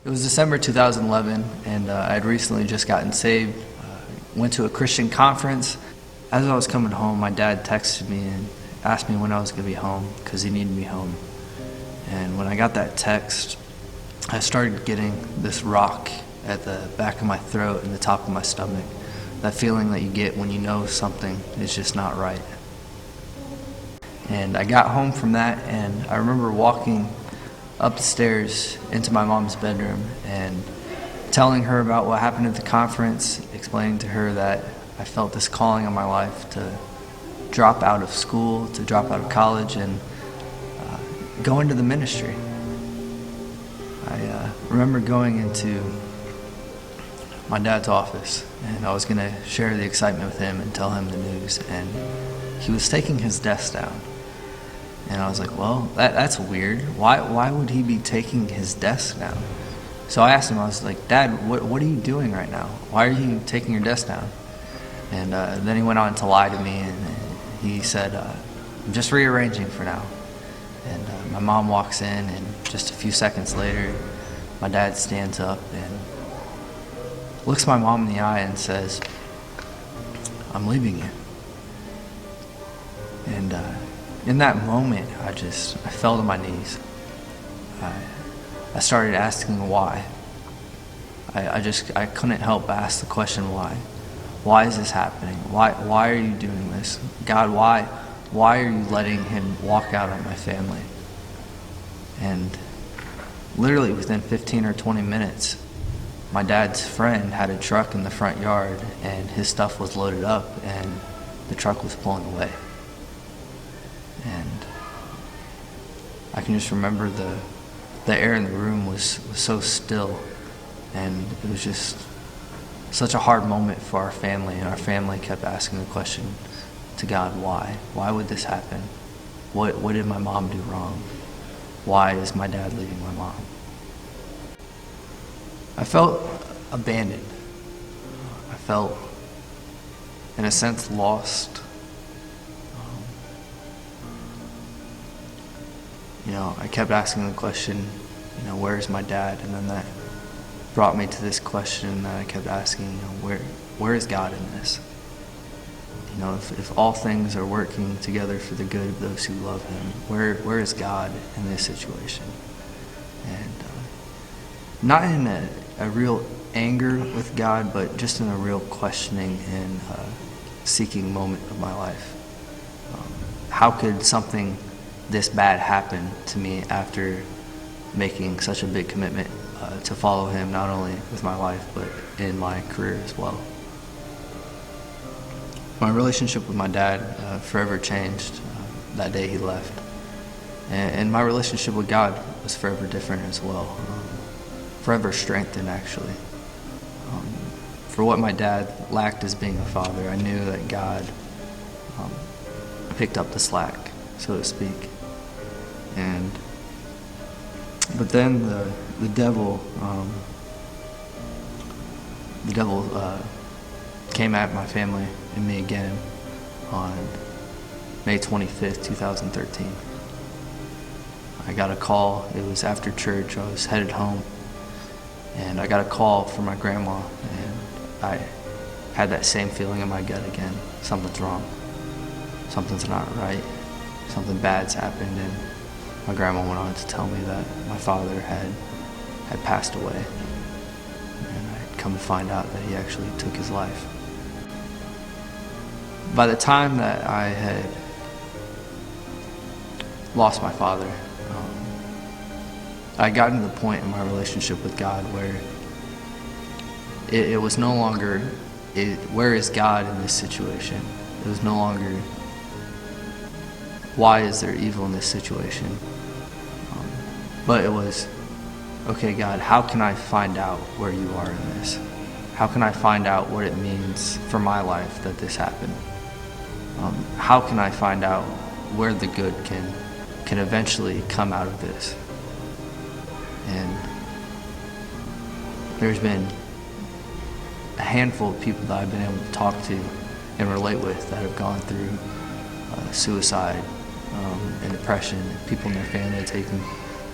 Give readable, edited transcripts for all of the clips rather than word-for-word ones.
It was December 2011, and I had recently just gotten saved. Went to a Christian conference. As I was coming home, my dad texted me and asked me when I was going to be home because he needed me home. And when I got that text, I started getting this rock at the back of my throat and the top of my stomach. That feeling that you get when you know something is just not right. And I got home from that, and I remember walking up the stairs into my mom's bedroom and telling her about what happened at the conference, explaining to her that I felt this calling on my life to drop out of school, to drop out of college, and go into the ministry. I remember going into my dad's office, and I was going to share the excitement with him and tell him the news, and he was taking his desk down. And I was like, well, that's weird. Why would he be taking his desk down? So I asked him, I was like, Dad, what are you doing right now? Why are you taking your desk down? And then he went on to lie to me, and he said, I'm just rearranging for now. And my mom walks in, and just a few seconds later, my dad stands up and looks my mom in the eye and says, I'm leaving you. And in that moment, I fell to my knees. I started asking why. I couldn't help but ask the question why. Why is this happening? Why are you doing this? God, why are you letting him walk out on my family? And literally within 15 or 20 minutes, my dad's friend had a truck in the front yard, and his stuff was loaded up, and the truck was pulling away. And I can just remember the air in the room was so still, and it was just such a hard moment for our family, and our family kept asking the question to God, why? Why would this happen? What did my mom do wrong? Why is my dad leaving my mom? I felt abandoned. I felt, in a sense, lost. I kept asking the question, where's my dad? And then that brought me to this question that I kept asking, where is God in this? If all things are working together for the good of those who love him, where is God in this situation? And not in a real anger with God, but just in a real questioning and seeking moment of my life. How could something this bad happen to me after making such a big commitment to follow him, not only with my life, but in my career as well? My relationship with my dad forever changed that day he left. And my relationship with God was forever different as well. Forever strengthened, actually. For what my dad lacked as being a father, I knew that God picked up the slack, so to speak. But then the devil came at my family and me again on May 25th, 2013. I got a call. It was after church. I was headed home, and I got a call from my grandma, and I had that same feeling in my gut again. Something's wrong. Something's not right. Something bad's happened, and my grandma went on to tell me that my father had passed away, and I'd come to find out that he actually took his life. By the time that I had lost my father, I got to the point in my relationship with God where it was no longer, where is God in this situation? It was no longer, why is there evil in this situation? But it was, okay, God, how can I find out where you are in this? How can I find out what it means for my life that this happened? How can I find out where the good can eventually come out of this? And there's been a handful of people that I've been able to talk to and relate with that have gone through suicide and depression, and people in their family taking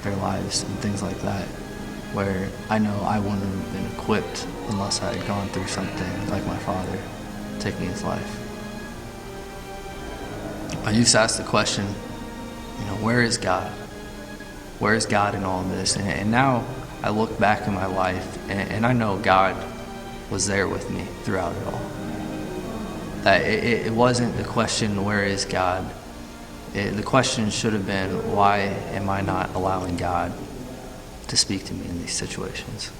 their lives and things like that. where I know I wouldn't have been equipped unless I had gone through something like my father taking his life. I used to ask the question, where is God? Where is God in all of this? And now I look back in my life and I know God was there with me throughout it all. That it wasn't the question, where is God? The question should have been, why am I not allowing God to speak to me in these situations?